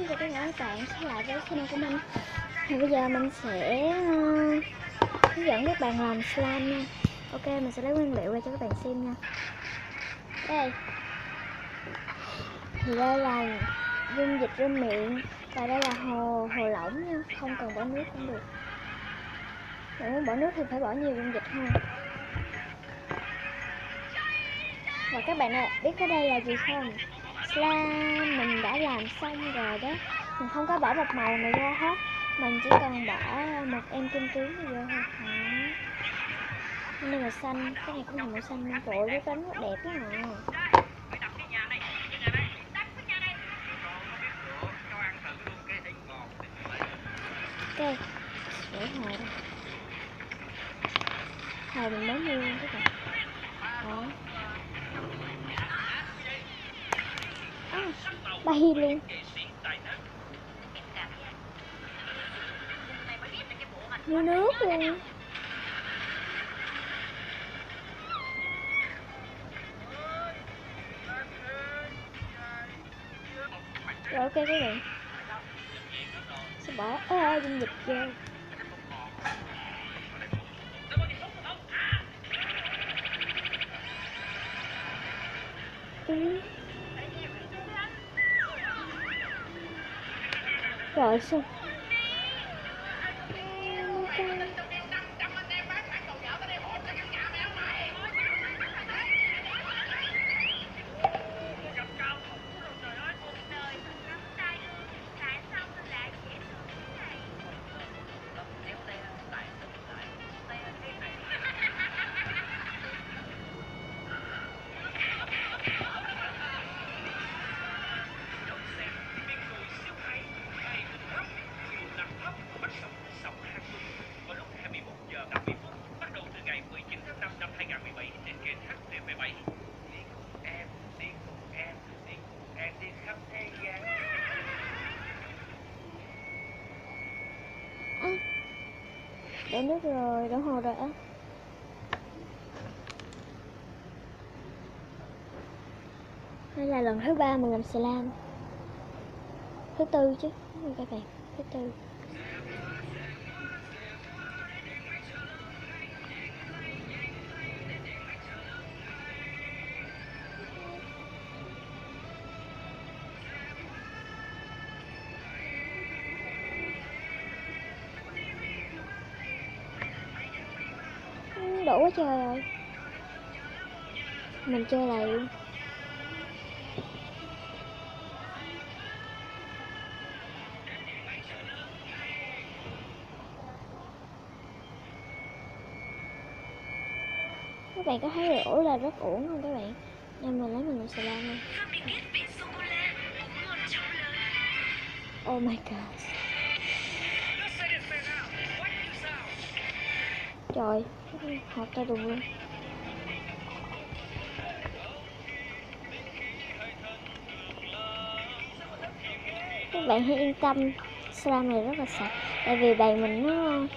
chào tất cả các bạn trở lại với channel của mình. Thì bây giờ mình sẽ hướng dẫn các bạn làm slime nha. Ok, mình sẽ lấy nguyên liệu ra cho các bạn xem nha. Đây, thì đây là dung dịch rửa miệng và đây là hồ lỏng nha, không cần bỏ nước cũng được. Bạn muốn bỏ nước thì phải bỏ nhiều dung dịch hơn. Và các bạn biết cái đây là gì không? Slime mình đã làm xong rồi đó. Mình không có bỏ một màu này vô hết, mình chỉ cần bỏ một em kim tuyến này vô thôi. Cái này màu xanh, cái này cũng là màu xanh luôn. Trời ơi, cái cánh nó đẹp quá à. Ok, để hồi mình mới mua các bạn. Đó. Bay luôn. Như nước luôn. Rồi ok các bạn, sẽ bỏ dung dịch vô. Rồi xong. Đổ nước rồi, đổ hồ rồi á. Đây là lần thứ 3 mình làm slime. Thứ tư chứ, các bạn, thứ tư. Đổ quá trời rồi. Mình chơi lại luôn. Các bạn có thấy đổ là rất uổng không các bạn? Nên mình lấy mình làm slime luôn. Oh my god. Trời, hột ta đùng luôn. Các bạn hãy yên tâm, slime này rất là sạch. Tại vì bàn mình nó